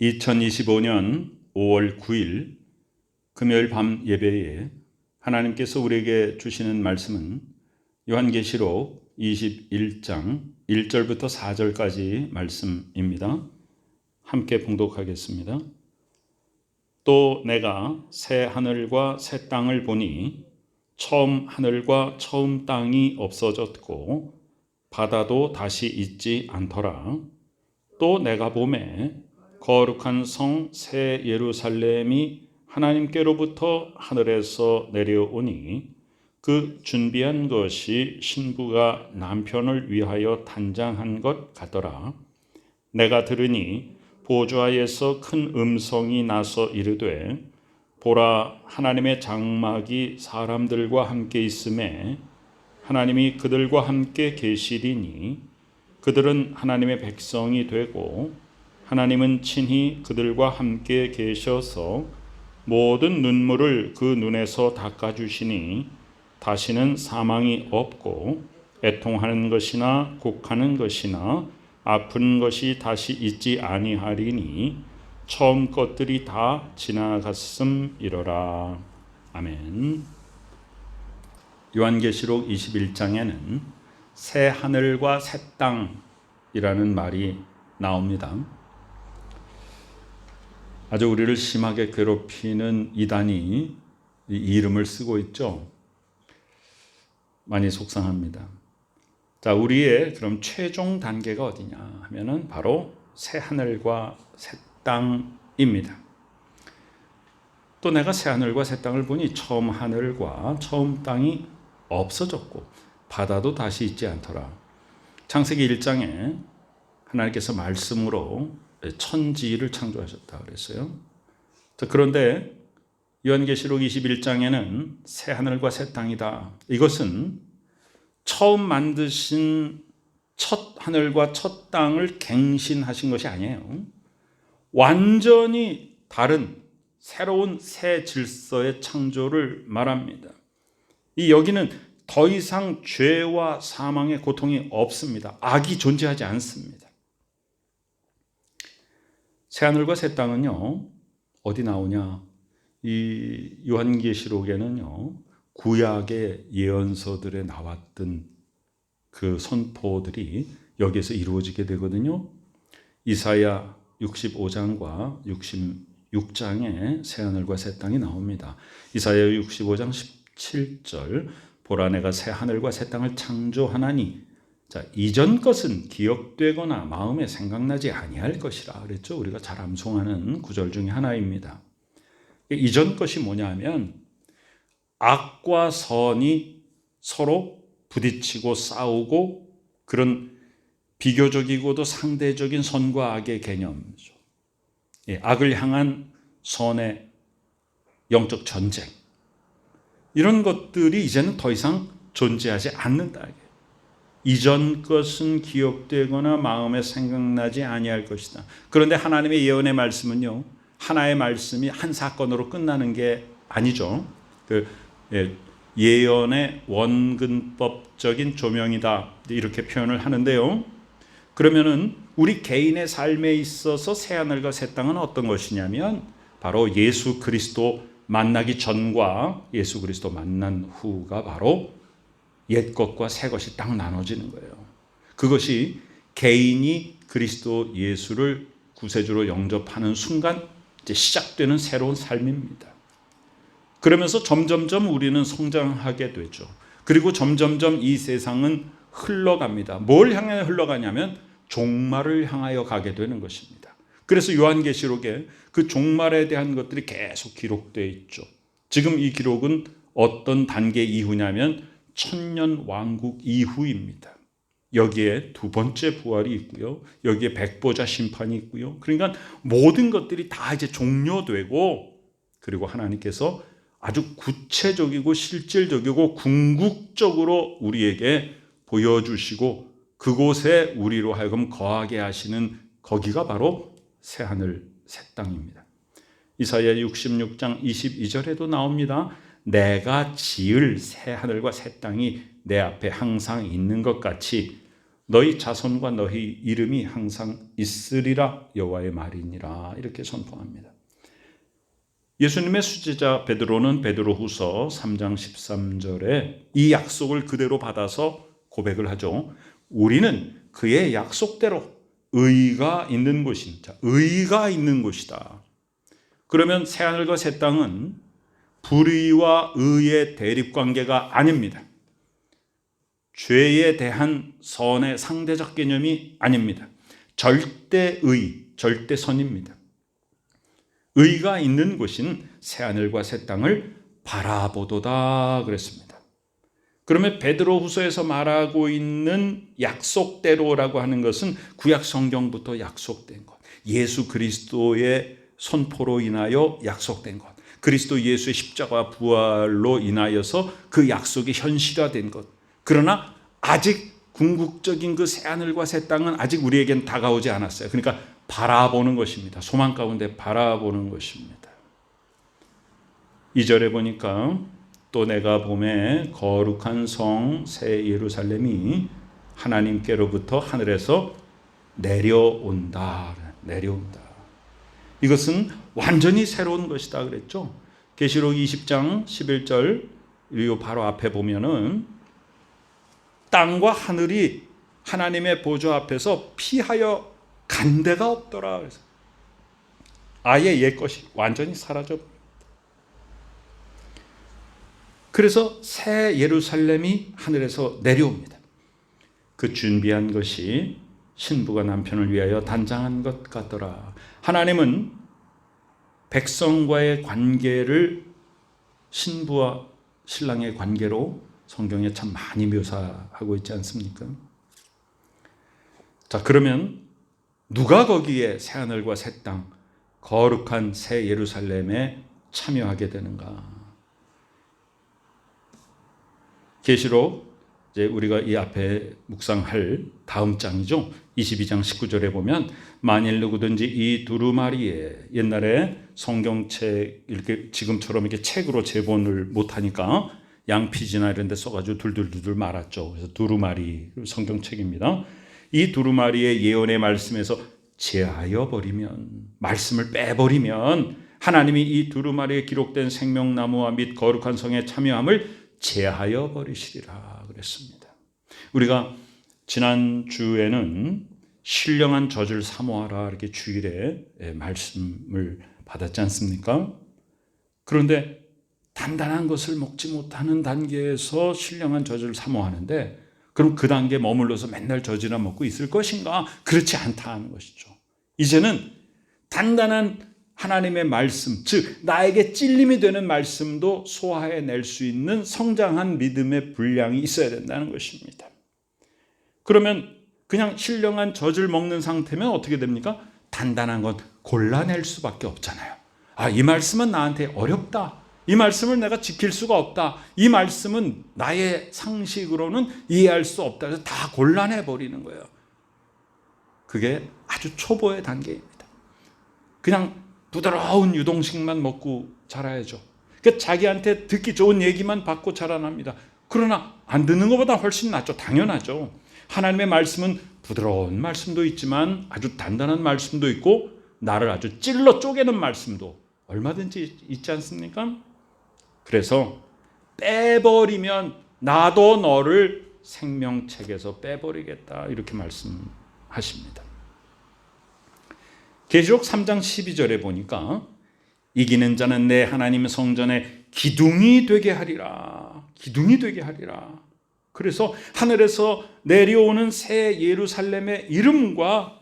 2025년 5월 9일 금요일 밤 예배에 하나님께서 우리에게 주시는 말씀은 요한계시록 21장 1절부터 4절까지 말씀입니다. 함께 봉독하겠습니다. 또 내가 새 하늘과 새 땅을 보니 처음 하늘과 처음 땅이 없어졌고 바다도 다시 있지 않더라. 또 내가 보매 거룩한 성 새 예루살렘이 하나님께로부터 하늘에서 내려오니 그 준비한 것이 신부가 남편을 위하여 단장한 것 같더라. 내가 들으니 보좌에서 큰 음성이 나서 이르되 보라, 하나님의 장막이 사람들과 함께 있음에 하나님이 그들과 함께 계시리니 그들은 하나님의 백성이 되고 하나님은 친히 그들과 함께 계셔서 모든 눈물을 그 눈에서 닦아주시니 다시는 사망이 없고 애통하는 것이나 곡하는 것이나 아픈 것이 다시 있지 아니하리니 처음 것들이 다 지나갔음이로라. 아멘. 요한계시록 21장에는 새 하늘과 새 땅이라는 말이 나옵니다. 아주 우리를 심하게 괴롭히는 이단이 이 이름을 쓰고 있죠. 많이 속상합니다. 자, 우리의 그럼 최종 단계가 어디냐 하면은 바로 새 하늘과 새 땅입니다. 또 내가 새 하늘과 새 땅을 보니 처음 하늘과 처음 땅이 없어졌고 바다도 다시 있지 않더라. 창세기 1장에 하나님께서 말씀으로 천지를 창조하셨다 그랬어요. 자, 그런데 요한계시록 21장에는 새 하늘과 새 땅이다. 이것은 처음 만드신 첫 하늘과 첫 땅을 갱신하신 것이 아니에요. 완전히 다른 새로운 새 질서의 창조를 말합니다. 이 여기는 더 이상 죄와 사망의 고통이 없습니다. 악이 존재하지 않습니다. 새하늘과 새 땅은요, 어디 나오냐? 이 요한계시록에는요, 구약의 예언서들에 나왔던 그 선포들이 여기에서 이루어지게 되거든요. 이사야 65장과 66장에 새하늘과 새 땅이 나옵니다. 이사야 65장 17절, 보라 내가 새하늘과 새 땅을 창조하나니 자, 이전 것은 기억되거나 마음에 생각나지 아니할 것이라 그랬죠. 우리가 잘 암송하는 구절 중에 하나입니다. 이전 것이 뭐냐면 악과 선이 서로 부딪히고 싸우고 그런 비교적이고도 상대적인 선과 악의 개념이죠. 악을 향한 선의 영적 전쟁, 이런 것들이 이제는 더 이상 존재하지 않는다. 이전 것은 기억되거나 마음에 생각나지 아니할 것이다. 그런데 하나님의 예언의 말씀은요, 하나의 말씀이 한 사건으로 끝나는 게 아니죠. 예언의 원근법적인 조명이다, 이렇게 표현을 하는데요. 그러면은 우리 개인의 삶에 있어서 새 하늘과 새 땅은 어떤 것이냐면 바로 예수 그리스도 만나기 전과 예수 그리스도 만난 후가 바로 옛 것과 새 것이 딱 나눠지는 거예요. 그것이 개인이 그리스도 예수를 구세주로 영접하는 순간 이제 시작되는 새로운 삶입니다. 그러면서 점점점 우리는 성장하게 되죠. 그리고 점점점 이 세상은 흘러갑니다. 뭘 향해 흘러가냐면 종말을 향하여 가게 되는 것입니다. 그래서 요한계시록에 그 종말에 대한 것들이 계속 기록되어 있죠. 지금 이 기록은 어떤 단계 이후냐면 천년 왕국 이후입니다. 여기에 두 번째 부활이 있고요. 여기에 백보자 심판이 있고요. 그러니까 모든 것들이 다 이제 종료되고, 그리고 하나님께서 아주 구체적이고 실질적이고 궁극적으로 우리에게 보여주시고 그곳에 우리로 하여금 거하게 하시는 거기가 바로 새하늘 새 땅입니다. 이사야 66장 22절에도 나옵니다. 내가 지을 새 하늘과 새 땅이 내 앞에 항상 있는 것 같이 너희 자손과 너희 이름이 항상 있으리라 여호와의 말이니라 이렇게 선포합니다. 예수님의 수제자 베드로는 베드로후서 3장 13절에 이 약속을 그대로 받아서 고백을 하죠. 우리는 그의 약속대로 의가 있는 곳입니다. 의가 있는 곳이다. 그러면 새하늘과 새 땅은 불의와 의의 대립관계가 아닙니다. 죄에 대한 선의 상대적 개념이 아닙니다. 절대의, 절대선입니다. 의가 있는 곳인 새하늘과 새 땅을 바라보도다 그랬습니다. 그러면 베드로후서에서 말하고 있는 약속대로라고 하는 것은 구약 성경부터 약속된 것, 예수 그리스도의 선포로 인하여 약속된 것, 그리스도 예수의 십자가 부활로 인하여서 그 약속이 현실화된 것. 그러나 아직 궁극적인 그 새하늘과 새 땅은 아직 우리에겐 다가오지 않았어요. 그러니까 바라보는 것입니다. 소망 가운데 바라보는 것입니다. 2절에 보니까 또 내가 보매 거룩한 성 새 예루살렘이 하나님께로부터 하늘에서 내려온다. 이것은 완전히 새로운 것이다 그랬죠. 계시록 20장 11절 이 바로 앞에 보면은 땅과 하늘이 하나님의 보좌 앞에서 피하여 간 데가 없더라. 그래서 아예 옛 것이 완전히 사라져. 그래서 새 예루살렘이 하늘에서 내려옵니다. 그 준비한 것이 신부가 남편을 위하여 단장한 것 같더라. 하나님은 백성과의 관계를 신부와 신랑의 관계로 성경에 참 많이 묘사하고 있지 않습니까? 자, 그러면 누가 거기에 새하늘과 새 땅, 거룩한 새 예루살렘에 참여하게 되는가? 계시록 이제 우리가 이 앞에 묵상할 다음 장이죠. 22장 19절에 보면 만일 누구든지 이 두루마리에 옛날에 성경책 이렇게 지금처럼 이렇게 책으로 제본을 못하니까 양피지나 이런 데 써가지고 둘둘둘 말았죠. 그래서 두루마리 성경책입니다. 이 두루마리의 예언의 말씀에서 제하여 버리면, 말씀을 빼버리면 하나님이 이 두루마리에 기록된 생명나무와 및 거룩한 성에 참여함을 제하여 버리시리라 그랬습니다. 우리가 지난 주에는 신령한 젖을 사모하라 이렇게 주일에 말씀을 받았지 않습니까? 그런데 단단한 것을 먹지 못하는 단계에서 신령한 젖을 사모하는데 그럼 그 단계에 머물러서 맨날 젖이나 먹고 있을 것인가? 그렇지 않다는 것이죠. 이제는 단단한 하나님의 말씀, 즉 나에게 찔림이 되는 말씀도 소화해낼 수 있는 성장한 믿음의 분량이 있어야 된다는 것입니다. 그러면 그냥 신령한 젖을 먹는 상태면 어떻게 됩니까? 단단한 건 골라낼 수밖에 없잖아요. 아, 이 말씀은 나한테 어렵다. 이 말씀을 내가 지킬 수가 없다. 이 말씀은 나의 상식으로는 이해할 수 없다. 그래서 다 골라내버리는 거예요. 그게 아주 초보의 단계입니다. 그냥 부드러운 유동식만 먹고 자라야죠. 그러니까 자기한테 듣기 좋은 얘기만 받고 자라납니다. 그러나 안 듣는 것보다 훨씬 낫죠. 당연하죠. 하나님의 말씀은 부드러운 말씀도 있지만 아주 단단한 말씀도 있고 나를 아주 찔러 쪼개는 말씀도 얼마든지 있지 않습니까? 그래서 빼버리면 나도 너를 생명책에서 빼버리겠다 이렇게 말씀하십니다. 계시록 3장 12절에 보니까 이기는 자는 내 하나님의 성전에 기둥이 되게 하리라. 기둥이 되게 하리라. 그래서 하늘에서 내려오는 새 예루살렘의 이름과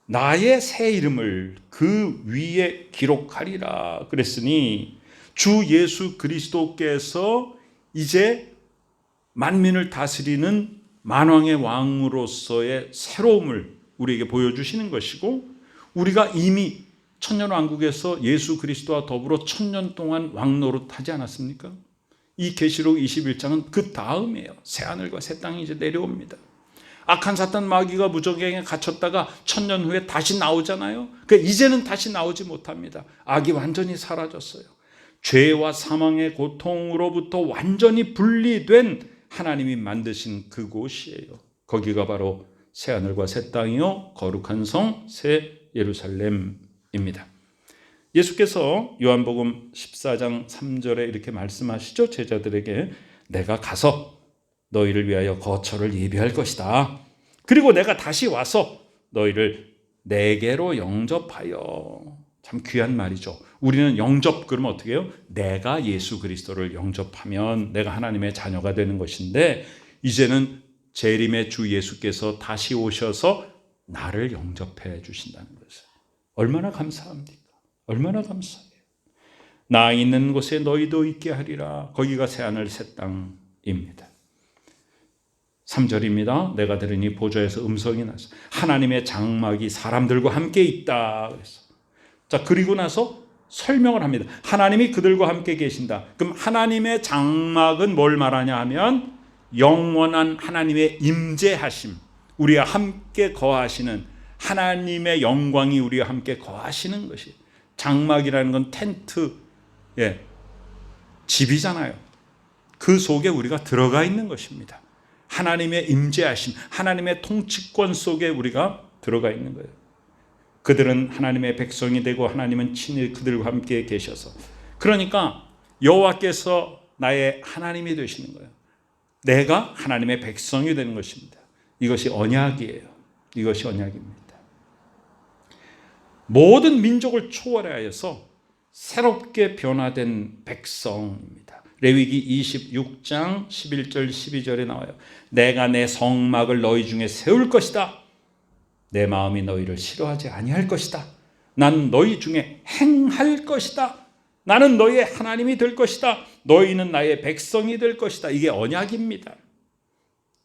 나의 새 이름을 그 위에 기록하리라 그랬으니 주 예수 그리스도께서 이제 만민을 다스리는 만왕의 왕으로서의 새로움을 우리에게 보여주시는 것이고 우리가 이미 천년왕국에서 예수 그리스도와 더불어 1000년 동안 왕노릇하지 않았습니까? 이 계시록 21장은 그 다음이에요. 새하늘과 새 땅이 이제 내려옵니다. 악한 사탄 마귀가 무저갱에 갇혔다가 1000년 후에 다시 나오잖아요. 그러니까 이제는 다시 나오지 못합니다. 악이 완전히 사라졌어요. 죄와 사망의 고통으로부터 완전히 분리된 하나님이 만드신 그곳이에요. 거기가 바로 새하늘과 새 땅이요 거룩한 성 새 예루살렘입니다. 예수께서 요한복음 14장 3절에 이렇게 말씀하시죠. 제자들에게 내가 가서 너희를 위하여 거처를 예비할 것이다. 그리고 내가 다시 와서 너희를 내게로 영접하여. 참 귀한 말이죠. 우리는 영접 그러면 어떻게 해요? 내가 예수 그리스도를 영접하면 내가 하나님의 자녀가 되는 것인데 이제는 재림의 주 예수께서 다시 오셔서 나를 영접해 주신다는 것을 얼마나 감사합니까? 얼마나 감사해요. 나 있는 곳에 너희도 있게 하리라. 거기가 새하늘 새 땅입니다. 3절입니다. 내가 들으니 보좌에서 음성이 나서 하나님의 장막이 사람들과 함께 있다. 그래서 자, 그리고 나서 설명을 합니다. 하나님이 그들과 함께 계신다. 그럼 하나님의 장막은 뭘 말하냐 하면 영원한 하나님의 임재하심, 우리와 함께 거하시는 하나님의 영광이 우리와 함께 거하시는 것이 장막이라는 건 텐트, 집이잖아요. 그 속에 우리가 들어가 있는 것입니다. 하나님의 임재하심, 하나님의 통치권 속에 우리가 들어가 있는 거예요. 그들은 하나님의 백성이 되고 하나님은 친히 그들과 함께 계셔서 그러니까 여호와께서 나의 하나님이 되시는 거예요. 내가 하나님의 백성이 되는 것입니다. 이것이 언약이에요. 이것이 언약입니다. 모든 민족을 초월하여서 새롭게 변화된 백성입니다. 레위기 26장 11절 12절에 나와요. 내가 내 성막을 너희 중에 세울 것이다. 내 마음이 너희를 싫어하지 아니할 것이다. 난 너희 중에 행할 것이다. 나는 너희의 하나님이 될 것이다. 너희는 나의 백성이 될 것이다. 이게 언약입니다.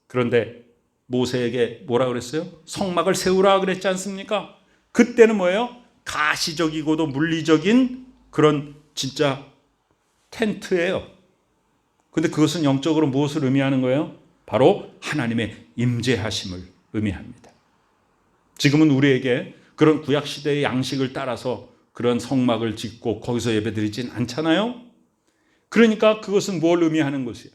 그런데 모세에게 뭐라 그랬어요? 성막을 세우라 그랬지 않습니까? 그때는 뭐예요? 가시적이고도 물리적인 그런 진짜 텐트예요. 근데 그것은 영적으로 무엇을 의미하는 거예요? 바로 하나님의 임재하심을 의미합니다. 지금은 우리에게 그런 구약시대의 양식을 따라서 그런 성막을 짓고 거기서 예배드리진 않잖아요. 그러니까 그것은 뭘 의미하는 것이에요?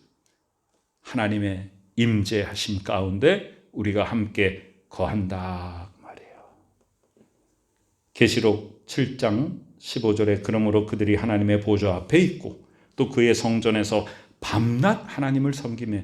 하나님의 임재하심 가운데 우리가 함께 거한다 말이에요. 계시록 7장 15절에 그러므로 그들이 하나님의 보좌 앞에 있고 또 그의 성전에서 밤낮 하나님을 섬기며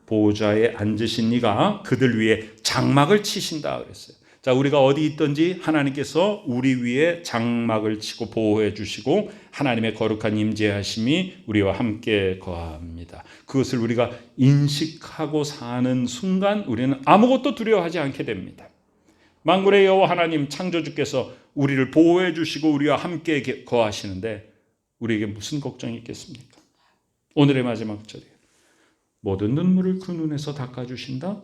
보좌에 앉으신 이가 그들 위에 장막을 치신다 그랬어요. 자, 우리가 어디 있든지 하나님께서 우리 위에 장막을 치고 보호해 주시고 하나님의 거룩한 임재하심이 우리와 함께 거합니다. 그것을 우리가 인식하고 사는 순간 우리는 아무것도 두려워하지 않게 됩니다. 만군의 여호와 하나님 창조주께서 우리를 보호해 주시고 우리와 함께 거하시는데 우리에게 무슨 걱정이 있겠습니까? 오늘의 마지막 절이에요. 모든 눈물을 그 눈에서 닦아주신다.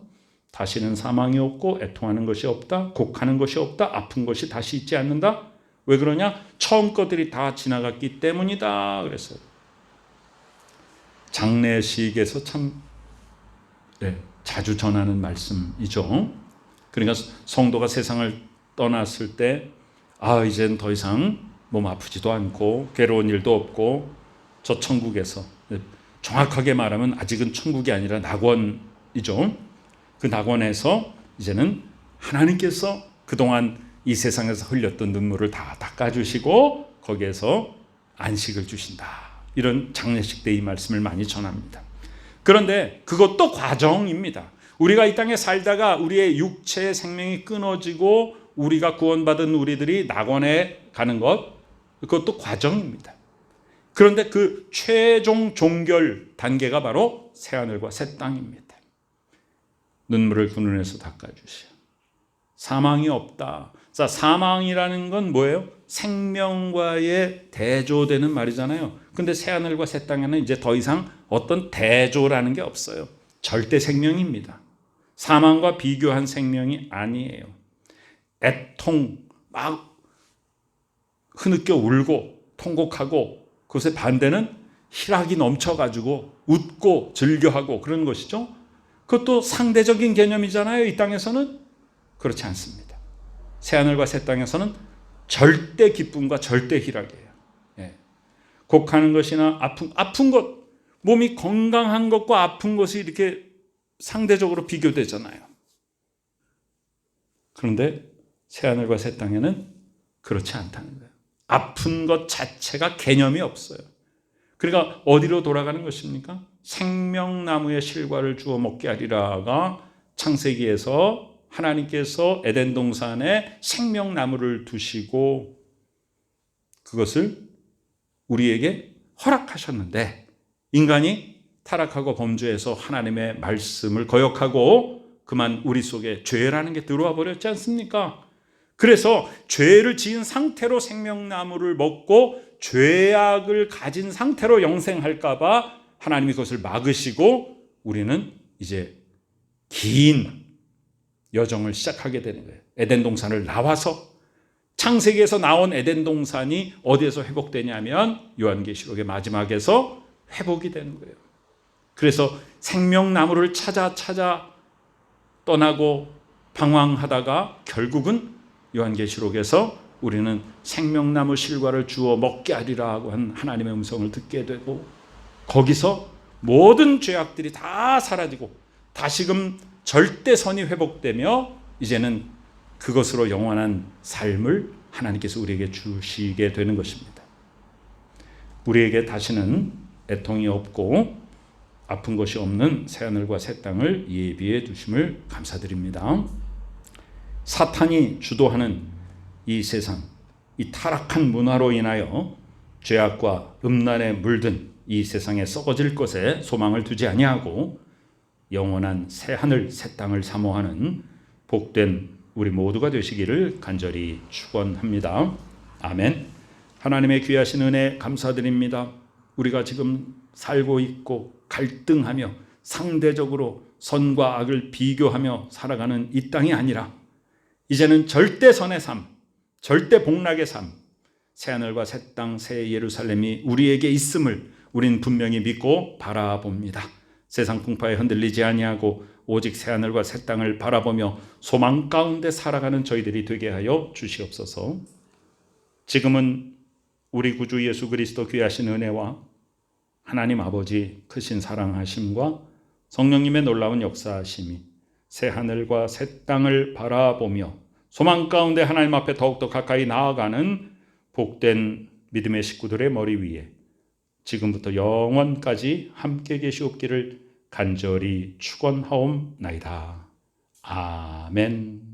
다시는 사망이 없고 애통하는 것이 없다. 곡하는 것이 없다. 아픈 것이 다시 있지 않는다. 왜 그러냐? 처음 것들이 다 지나갔기 때문이다. 그랬어요. 장례식에서 참 자주 전하는 말씀이죠. 그러니까 성도가 세상을 떠났을 때 이젠 더 이상 몸 아프지도 않고 괴로운 일도 없고 저 천국에서, 정확하게 말하면 아직은 천국이 아니라 낙원이죠. 그 낙원에서 이제는 하나님께서 그동안 이 세상에서 흘렸던 눈물을 다 닦아주시고 거기에서 안식을 주신다. 이런 장례식 때 이 말씀을 많이 전합니다. 그런데 그것도 과정입니다. 우리가 이 땅에 살다가 우리의 육체의 생명이 끊어지고 우리가 구원받은 우리들이 낙원에 가는 것, 그것도 과정입니다. 그런데 그 최종 종결 단계가 바로 새하늘과 새 땅입니다. 눈물을 그 눈에서 닦아주시오. 사망이 없다. 자, 사망이라는 건 뭐예요? 생명과의 대조되는 말이잖아요. 근데 새하늘과 새 땅에는 이제 더 이상 어떤 대조라는 게 없어요. 절대 생명입니다. 사망과 비교한 생명이 아니에요. 애통, 막 흐느껴 울고 통곡하고 그것의 반대는 희락이 넘쳐가지고 웃고 즐겨하고 그런 것이죠. 그것도 상대적인 개념이잖아요. 이 땅에서는 그렇지 않습니다. 새하늘과 새 땅에서는 절대 기쁨과 절대 희락이에요. 곡하는 것이나 아픈 것, 몸이 건강한 것과 아픈 것이 이렇게 상대적으로 비교되잖아요. 그런데 새하늘과 새 땅에는 그렇지 않다는 거예요. 아픈 것 자체가 개념이 없어요. 그러니까 어디로 돌아가는 것입니까? 생명나무의 실과를 주어 먹게 하리라가 창세기에서 하나님께서 에덴 동산에 생명나무를 두시고 그것을 우리에게 허락하셨는데 인간이 타락하고 범죄해서 하나님의 말씀을 거역하고 그만 우리 속에 죄라는 게 들어와 버렸지 않습니까? 그래서 죄를 지은 상태로 생명나무를 먹고 죄악을 가진 상태로 영생할까 봐 하나님이 그것을 막으시고 우리는 이제 긴 여정을 시작하게 되는 거예요. 에덴 동산을 나와서 창세기에서 나온 에덴 동산이 어디에서 회복되냐면 요한계시록의 마지막에서 회복이 되는 거예요. 그래서 생명나무를 찾아 떠나고 방황하다가 결국은 요한계시록에서 우리는 생명나무 실과를 주어 먹게 하리라 하고 한 하나님의 음성을 듣게 되고 거기서 모든 죄악들이 다 사라지고 다시금 절대선이 회복되며 이제는 그것으로 영원한 삶을 하나님께서 우리에게 주시게 되는 것입니다. 우리에게 다시는 애통이 없고 아픈 것이 없는 새하늘과 새 땅을 예비해 두심을 감사드립니다. 사탄이 주도하는 이 세상, 이 타락한 문화로 인하여 죄악과 음란에 물든 이 세상에 썩어질 것에 소망을 두지 아니하고 영원한 새하늘 새 땅을 사모하는 복된 우리 모두가 되시기를 간절히 축원합니다. 아멘. 하나님의 귀하신 은혜 감사드립니다. 우리가 지금 살고 있고 갈등하며 상대적으로 선과 악을 비교하며 살아가는 이 땅이 아니라 이제는 절대선의 삶, 절대 복락의 삶, 새하늘과 새 땅, 새 예루살렘이 우리에게 있음을 우리는 분명히 믿고 바라봅니다. 세상 풍파에 흔들리지 아니하고 오직 새하늘과 새 땅을 바라보며 소망 가운데 살아가는 저희들이 되게 하여 주시옵소서. 지금은 우리 구주 예수 그리스도 귀하신 은혜와 하나님 아버지 크신 사랑하심과 성령님의 놀라운 역사하심이 새하늘과 새 땅을 바라보며 소망 가운데 하나님 앞에 더욱더 가까이 나아가는 복된 믿음의 식구들의 머리 위에 지금부터 영원까지 함께 계시옵기를 간절히 축원하옵나이다. 아멘.